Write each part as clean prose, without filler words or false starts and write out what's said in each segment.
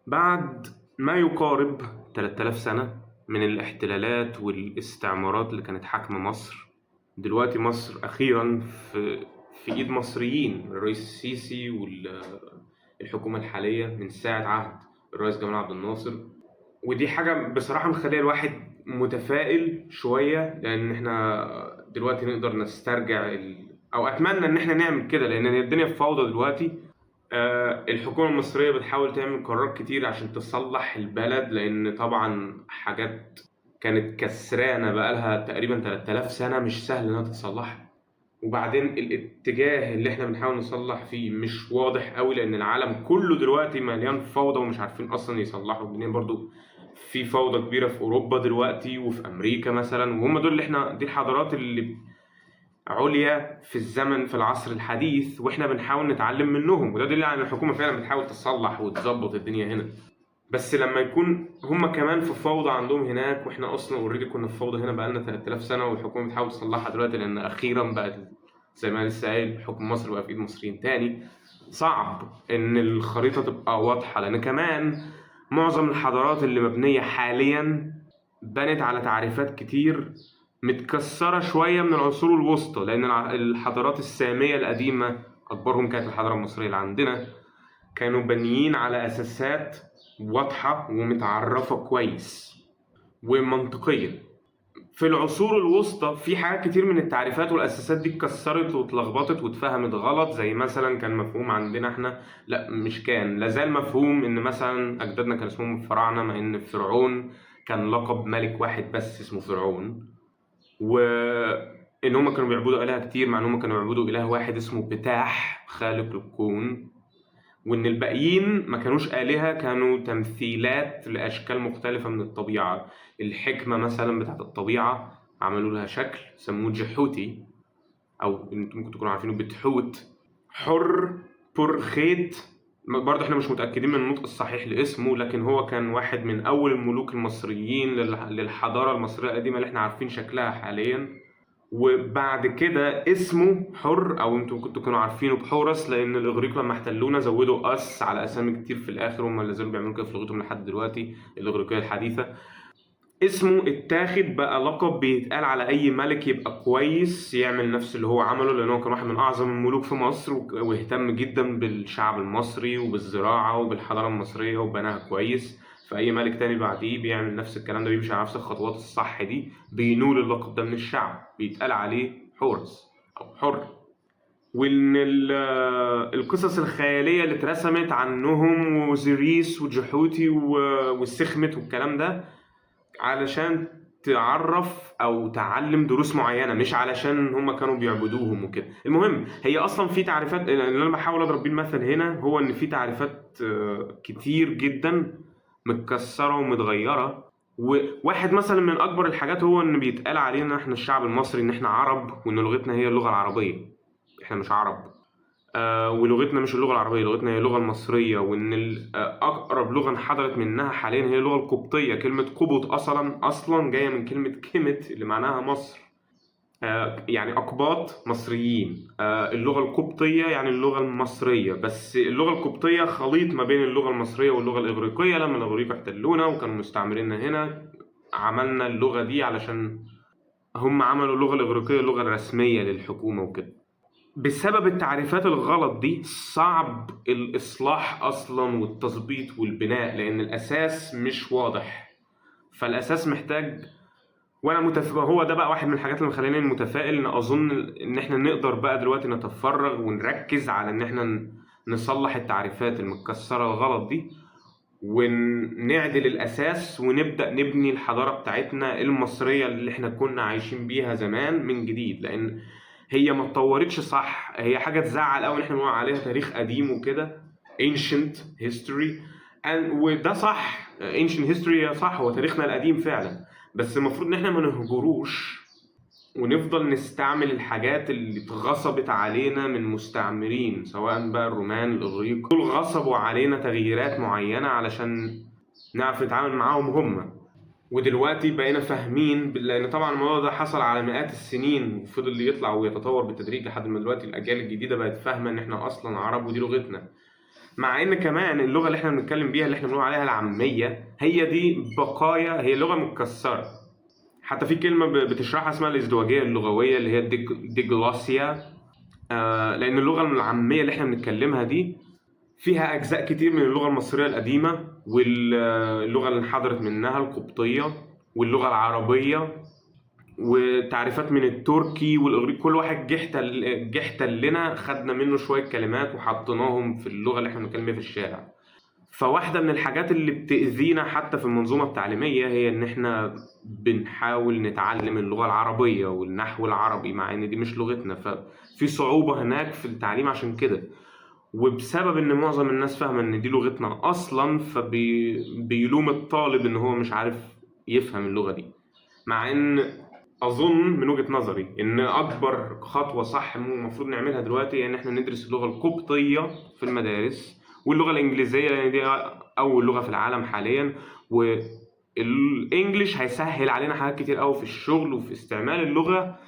بعد ما يقارب 3000 سنة من الاحتلالات والاستعمارات اللي كانت حاكمة مصر، دلوقتي مصر أخيرا في إيد مصريين، الرئيس السيسي والحكومة الحالية من ساعة عهد الرئيس جمال عبد الناصر. ودي حاجة بصراحة مخلية الواحد متفائل شوية، لأن احنا دلوقتي نقدر نسترجع أو أتمنى إن احنا نعمل كده، لأن الدنيا في فوضى دلوقتي. الحكومة المصرية بتحاول تعمل قرارات كتير عشان تصلح البلد، لأن طبعا حاجات كانت كسرانة بقالها تقريبا 3000 سنة مش سهل إنها تتصلح. وبعدين الاتجاه اللي احنا بنحاول نصلح فيه مش واضح قوي، لأن العالم كله دلوقتي مليان فوضى ومش عارفين أصلا يصلحوا الدنيا. برضو في فوضى كبيرة في أوروبا دلوقتي وفي أمريكا مثلا، وهم دول اللي دي الحضارات اللي عليا في الزمن في العصر الحديث، واحنا بنحاول نتعلم منهم، وده دليل على ان الحكومه فعلا بتحاول تصلح وتظبط الدنيا هنا. بس لما يكون هم كمان في فوضى عندهم هناك، واحنا اصلا اوريدي كنا في فوضى هنا بقالنا 3000 سنه، والحكومه بتحاول تصلحها دلوقتي لان اخيرا بقت زي ما لسه قايل حكم مصر بقى في ايد مصريين تاني. صعب ان الخريطه تبقى واضحه، لان كمان معظم الحضارات اللي مبنيه حاليا بنت على تعريفات كتير متكسرة شوية من العصور الوسطى، لأن الحضارات السامية القديمة أكبرهم كانت الحضارة المصرية اللي عندنا، كانوا بانيين على أساسات واضحة ومتعرفة كويس ومنطقية. في العصور الوسطى في حاجات كتير من التعريفات والأساسات دي اتكسرت واتلخبطت واتفهمت غلط، زي مثلا كان مفهوم عندنا احنا، لا مش كان، لازال مفهوم ان مثلا أجدادنا كان اسمهم الفراعنة، مع ان فرعون كان لقب ملك واحد بس اسمه فرعون. وان هم كانوا بيعبدوا آلهة كتير، مع ان هم كانوا بيعبدوا إله واحد اسمه بتاح خالق الكون. وان الباقيين ما كانوش آلهة، كانوا تمثيلات لأشكال مختلفة من الطبيعة. الحكمة مثلا بتاعت الطبيعة عملوا لها شكل سموه جحوتي، او انتم ممكن تكونوا عارفينه بتحوت. حر برخيت، برضه احنا مش متأكدين من النطق الصحيح لاسمه، لكن هو كان واحد من أول الملوك المصريين للحضارة المصرية القديمة اللي احنا عارفين شكلها حاليا. وبعد كده اسمه حر، او انتم كنتوا تكونوا عارفينه بحورس، لان الاغريق لما احتلونا زودوا اس على اسامي كتير في الاخر، هم اللي زالوا بيعملوا كده في لغتهم لحد دلوقتي الاغريقيه الحديثه. اسمه اتاخد بقى لقب بيتقال على اي ملك يبقى كويس يعمل نفس اللي هو عمله، لان هو كان واحد من اعظم الملوك في مصر واهتم جدا بالشعب المصري وبالزراعه وبالحضاره المصريه وبناها كويس. فاي ملك تاني بعديه بيعمل نفس الكلام ده، بيمشي على نفس الخطوات الصح دي، بينول اللقب ده من الشعب، بيتقال عليه حورس او حر. وان القصص الخياليه اللي اترسمت عنهم وزريس وجحوتي والسخمت والكلام ده علشان تعرف او تعلم دروس معينه، مش علشان هم كانوا بيعبدوهم وكده. المهم هي اصلا في تعريفات، اللي انا بحاول اضرب بيه المثل هنا هو ان في تعريفات كتير جدا متكسره ومتغيره. وواحد مثلا من اكبر الحاجات هو ان بيتقال علينا احنا الشعب المصري ان احنا عرب، وان لغتنا هي اللغه العربيه. احنا مش عرب. ولغتنا مش اللغة العربية، لغتنا هي اللغة المصرية، وإن أقرب لغة انحدرت منها حاليا هي اللغة القبطية. كلمة قبط أصلا جاية من كلمة كيمت اللي معناها مصر. يعني أقباط مصريين. اللغة القبطية يعني اللغة المصرية، بس اللغة القبطية خليط ما بين اللغة المصرية واللغة الإغريقية. لما الإغريق احتلونا وكانوا مستعمريننا هنا، عملنا اللغة دي علشان هم عملوا اللغة الإغريقية اللغة الرسمية للحكومة وكده. بسبب التعريفات الغلط دي صعب الإصلاح أصلا والتظبيط والبناء، لأن الأساس مش واضح. فالأساس محتاج، وأنا هو ده بقى واحد من الحاجات اللي مخليني متفائل، إن أظن إن إحنا نقدر بقى دلوقتي نتفرغ ونركز على إن إحنا نصلح التعريفات المتكسرة الغلط دي، ونعدل الأساس ونبدأ نبني الحضارة بتاعتنا المصرية اللي إحنا كنا عايشين بيها زمان من جديد. لأن هي ما اتطورتش صح، هي حاجة تزعل أوي إن إحنا نقول عليها تاريخ قديم وكده، ancient history. وده صح، ancient history صح، هو تاريخنا القديم فعلا. بس المفروض إن إحنا ما نهجروش ونفضل نستعمل الحاجات اللي اتغصبت علينا من مستعمرين، سواء بقى الرومان الإغريق، دول غصبوا علينا تغييرات معينة علشان نعرف نتعامل معاهم هم. ودلوقتي بقينا فاهمين، لأن طبعا الموضوع ده حصل على مئات السنين وفضل يطلع ويتطور بالتدريج لحد ما دلوقتي الأجيال الجديدة بقت فاهمة إن إحنا أصلا عرب ودي لغتنا. مع ان كمان اللغه اللي احنا بنتكلم بيها اللي احنا بنقول عليها العاميه هي دي بقايا، هي لغه متكسره. حتى في كلمه بتشرحها اسمها الازدواجيه اللغويه اللي هي ديجلوسيا. لان اللغه العاميه اللي احنا بنتكلمها دي فيها اجزاء كتير من اللغه المصريه القديمه، واللغه اللي انحدرت منها القبطيه، واللغه العربيه، وتعريفات من التركي والاغريقي. كل واحد جه لنا خدنا منه شويه كلمات وحطيناهم في اللغه اللي احنا بنتكلم بيها في الشارع. فواحدة من الحاجات اللي بتأذينا حتى في المنظومة التعليمية هي إن إحنا بنحاول نتعلم اللغة العربية والنحو العربي، مع إن دي مش لغتنا، ففي صعوبة هناك في التعليم عشان كده. وبسبب إن معظم الناس فاهمة إن دي لغتنا أصلا، فبيلوم الطالب إن هو مش عارف يفهم اللغة دي. مع إن أظن من وجهة نظري إن أكبر خطوة صح المفروض نعملها دلوقتي هي إن إحنا ندرس اللغة القبطية في المدارس، واللغة الإنجليزية لأن دي أول لغة في العالم حاليا. والإنجليش هيسهل علينا حاجات كتير أوي في الشغل وفي استعمال اللغة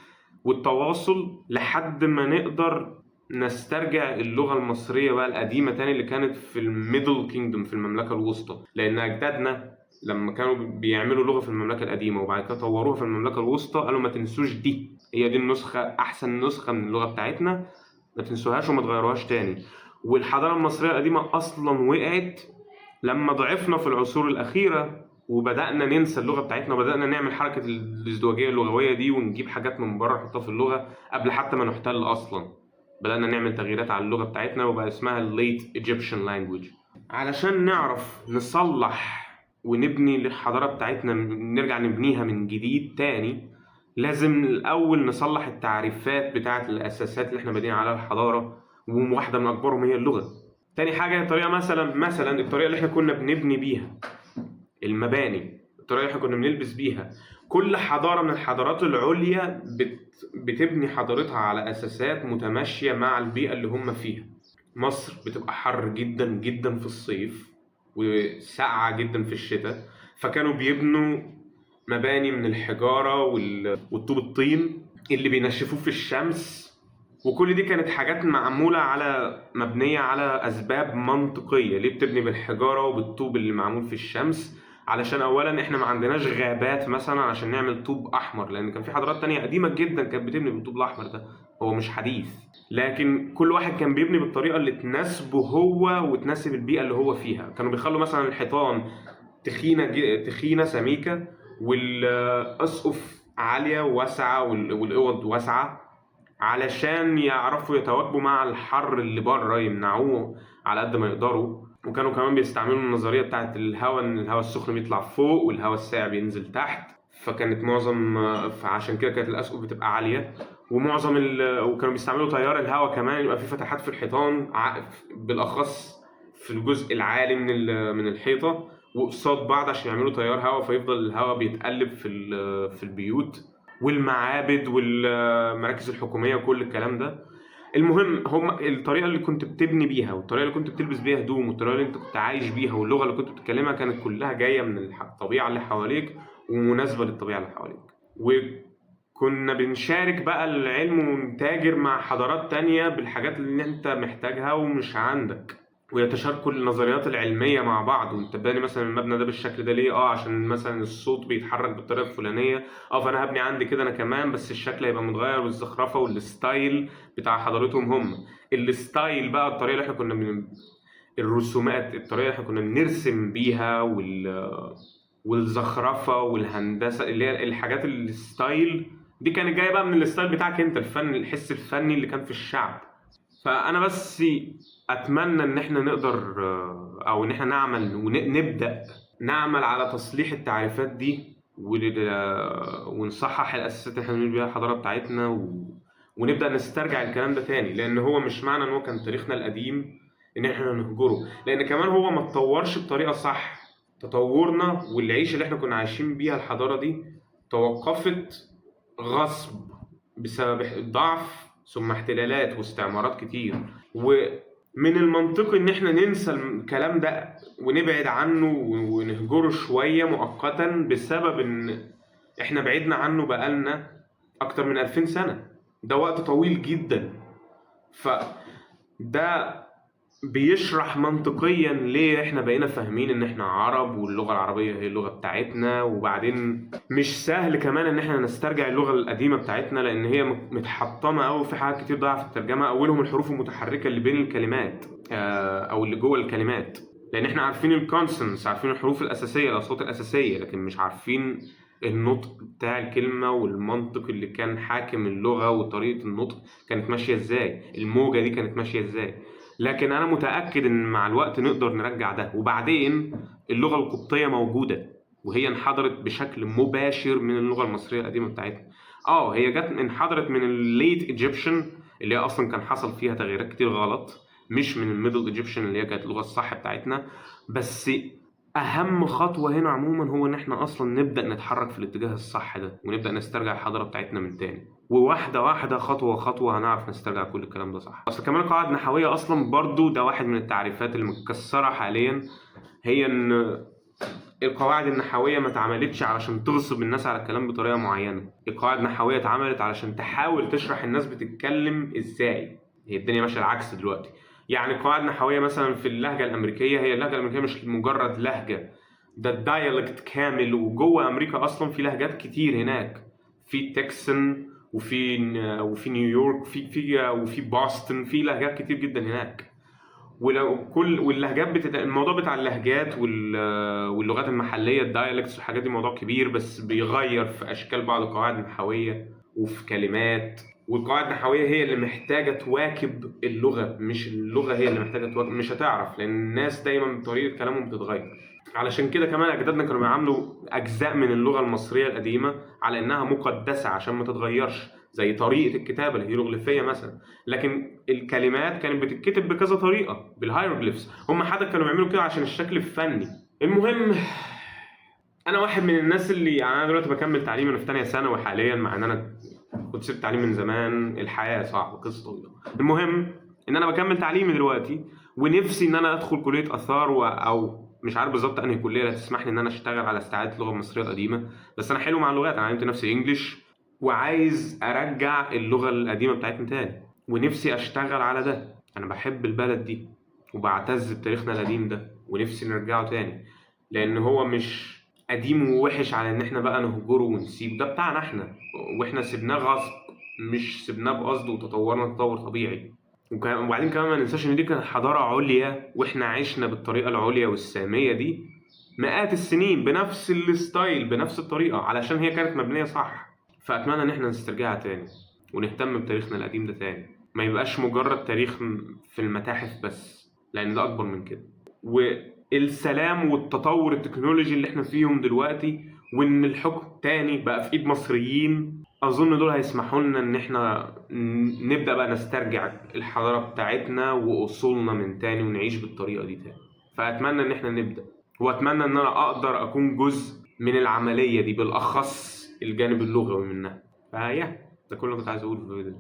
والتواصل، لحد ما نقدر نسترجع اللغة المصرية بقى القديمة تاني اللي كانت في الميدل كينجدوم، في المملكة الوسطى. لأن أجدادنا لما كانوا بيعملوا لغة في المملكة القديمة وبعد كده طوروها في المملكة الوسطى، قالوا ما تنسوش دي، هي دي النسخة، أحسن نسخة من اللغة بتاعتنا، ما تنسوهاش وما تغيروهاش تاني. والحضارة المصرية القديمة أصلا وقعت لما ضعفنا في العصور الأخيرة وبدأنا ننسى اللغة بتاعتنا، وبدأنا نعمل حركة الازدواجية اللغوية دي ونجيب حاجات من بره نحطها في اللغة قبل حتى ما نحتل أصلا. بدأنا نعمل تغييرات على اللغة بتاعتنا وبقى اسمها Late Egyptian Language. علشان نعرف نصلح ونبني الحضارة بتاعتنا، نرجع نبنيها من جديد تاني، لازم الأول نصلح التعريفات بتاعت الأساسات اللي احنا بادئين عليها الحضارة، وواحدة من أكبرهم هي اللغة. تاني حاجة الطريقة، مثلا الطريقة اللي احنا كنا بنبني بيها المباني، الطريقة اللي احنا كنا بنلبس بيها. كل حضارة من الحضارات العليا بتبني حضارتها على أساسات متماشية مع البيئة اللي هم فيها. مصر بتبقى حر جدا جدا في الصيف وساقعة جدا في الشتاء، فكانوا بيبنوا مباني من الحجارة والطوب الطين اللي بينشفوه في الشمس. وكل دي كانت حاجات مبنية على أسباب منطقية. ليه بتبني بالحجارة وبالطوب اللي معمول في الشمس؟ علشان أولا إحنا ما عندناش غابات مثلا عشان نعمل طوب أحمر، لأن كان في حضارات تانية قديمة جدا كانت بتبني بالطوب الأحمر ده، هو مش حديث. لكن كل واحد كان بيبني بالطريقة اللي تناسبه هو وتناسب البيئة اللي هو فيها. كانوا بيخلوا مثلا الحيطان تخينة سميكة، والأسقف عالية وواسعة، والأوض واسعة، علشان يعرفوا يتواكبوا مع الحر اللي بره، يمنعوه على قد ما يقدروا. وكانوا كمان بيستعملوا النظرية بتاعت الهواء، ان الهواء السخن بيطلع فوق والهواء الساقع بينزل تحت. فكانت فعشان كده كانت الأسقف بتبقى عالية. وكانوا بيستعملوا تيار الهواء كمان، يبقى في فتحات في الحيطان بالأخص في الجزء العالي من الحيطة وقصاد بعض، عشان يعملوا تيار هواء فيفضل الهواء بيتقلب في البيوت والمعابد والمراكز الحكومية وكل الكلام ده. المهم، هم الطريقة اللي كنت بتبني بيها والطريقة اللي كنت بتلبس بيها هدوم والطريقة اللي انت كنت عايش بيها واللغة اللي كنت بتتكلمها كانت كلها جاية من الطبيعة اللي حواليك ومناسبة للطبيعة اللي حواليك. وكنا بنشارك بقى العلم ونتاجر مع حضارات تانية بالحاجات اللي انت محتاجها ومش عندك، ويتشاركوا النظريات العلمية مع بعض. وانت باني مثلا المبنى ده بالشكل ده ليه؟ عشان مثلا الصوت بيتحرك بالطريقة الفلانية. فانا هبني عندي كده انا كمان، بس الشكل هيبقى متغير والزخرفة والستايل بتاع حضارتهم هم. الستايل بقى الطريقة اللي احنا الرسومات، الطريقة اللي احنا كنا بنرسم بيها والزخرفة والهندسة اللي هي الحاجات الستايل دي كانت جاية بقى من الستايل بتاعك انت، الحس الفني اللي كان في الشعب. فانا بس اتمنى ان احنا نقدر او ان احنا نعمل ونبدا نعمل على تصليح التعريفات دي ونصحح الاساسات اللي احنا بنقول بيها الحضاره بتاعتنا ونبدا نسترجع الكلام ده تاني. لان هو مش معنى ان هو كان تاريخنا القديم ان احنا نهجره، لان كمان هو ما اتطورش بطريقه صح. تطورنا والعيشه اللي احنا كنا عايشين بيها الحضاره دي توقفت غصب بسبب ضعف ثم احتلالات واستعمارات كتير. ومن المنطقي ان احنا ننسى الكلام ده ونبعد عنه ونهجره شوية مؤقتا، بسبب ان احنا بعدنا عنه بقالنا اكتر من 2000 سنة. ده وقت طويل جدا. فده بيشرح منطقيا ليه احنا بقينا فاهمين ان احنا عرب واللغة العربية هي اللغة بتاعتنا. وبعدين مش سهل كمان ان احنا نسترجع اللغة القديمة بتاعتنا، لان هي متحطمة قوي في حاجات كتير ضايعة في الترجمة، اولهم الحروف المتحركة اللي بين الكلمات او اللي جوه الكلمات. لان احنا عارفين الكونسونس، عارفين الحروف الاساسية، الاصوات الاساسية، لكن مش عارفين النطق بتاع الكلمة والمنطق اللي كان حاكم اللغة وطريقة النطق كانت ماشية ازاي، الموجة دي كانت ماشية ازاي. لكن انا متاكد ان مع الوقت نقدر نرجع ده. وبعدين اللغه القبطيه موجوده، وهي انحدرت بشكل مباشر من اللغه المصريه القديمه بتاعتنا. هي جت انحدرت من الليت ايجيبشن اللي هي اصلا كان حصل فيها تغييرات كتير غلط، مش من الميدل ايجيبشن اللي هي كانت اللغه الصح بتاعتنا. بس اهم خطوه هنا عموما هو ان احنا اصلا نبدا نتحرك في الاتجاه الصح ده، ونبدا نسترجع الحضاره بتاعتنا من تاني. وواحده واحده خطوه خطوه هنعرف نسترجع كل الكلام ده صح. اصل كمان القواعد النحويه اصلا برضو ده واحد من التعريفات اللي متكسره حاليا، هي ان القواعد النحويه ما اتعملتش علشان تغصب الناس على الكلام بطريقه معينه. القواعد النحويه اتعملت علشان تحاول تشرح الناس بتتكلم ازاي. هي الدنيا ماشيه العكس دلوقتي. يعني قواعد نحويه مثلا في اللهجه الامريكيه، هي اللهجه الامريكيه مش مجرد لهجه، ده الدايالكت كامل. وجوه امريكا اصلا في لهجات كتير هناك، في تكسن وفي نيويورك وفي بoston، في لهجات كتير جدا هناك. ولو كل واللهجات الموضوع بتاع اللهجات واللغات المحليه، الدايالكتس والحاجات دي موضوع كبير، بس بيغير في اشكال بعض القواعد النحويه وفي كلمات. والقواعد النحويه هي اللي محتاجه تواكب اللغه، مش اللغه هي اللي محتاجه تواكب. مش هتعرف، لان الناس دايما طريقه كلامهم بتتغير. علشان كده كمان اجدادنا كانوا بيعاملوا اجزاء من اللغه المصريه القديمه على انها مقدسه عشان ما تتغيرش، زي طريقه الكتابه الهيروغليفيه مثلا. لكن الكلمات كانت بتتكتب بكذا طريقه بالهيروغليفز، هم حتى كانوا بيعملوا كده عشان الشكل الفني. المهم، انا واحد من الناس اللي يعني انا دلوقتي بكمل تعليمي، انا في ثانيه ثانوي حاليا، مع ان انا كنت سبت تعليم من زمان. الحياه صعبه، قصه طويله. المهم ان انا بكمل تعليمي دلوقتي، ونفسي ان انا ادخل كليه اثار او مش عارف بالظبط انهي كليه اللي تسمح لي ان انا اشتغل على استعاده اللغه المصريه القديمه. بس انا حلو مع اللغات، انا علمت نفسي انجليش، وعايز ارجع اللغه القديمه بتاعتنا تاني، ونفسي اشتغل على ده. انا بحب البلد دي وبعتز بتاريخنا القديم ده، ونفسي نرجعه تاني، لان هو مش قديم ووحش على ان احنا بقى نهجره ونسيبه. ده بتاعنا احنا، واحنا سيبناه غصب، مش سيبناه بقصد، وتطورنا تطور طبيعي. وبعدين كمان ما ننساش ان دي كانت حضاره عليا، واحنا عشنا بالطريقه العليا والساميه دي مئات السنين بنفس الستايل بنفس الطريقه، علشان هي كانت مبنيه صح. فاتمنى ان احنا نسترجعها تاني، ونهتم بتاريخنا القديم ده تاني، ما يبقاش مجرد تاريخ في المتاحف بس، لان ده اكبر من كده. والسلام والتطور التكنولوجي اللي احنا فيهم دلوقتي، وان الحكم تاني بقى في ايد مصريين، اظن دول هيسمحوا لنا ان احنا نبدا بقى نسترجع الحضاره بتاعتنا واصولنا من تاني، ونعيش بالطريقه دي تاني. فاتمنى ان احنا نبدا، واتمنى ان انا اقدر اكون جزء من العمليه دي، بالاخص الجانب اللغوي منها. فيا ده كله كنت عايز اقوله في الفيديو ده.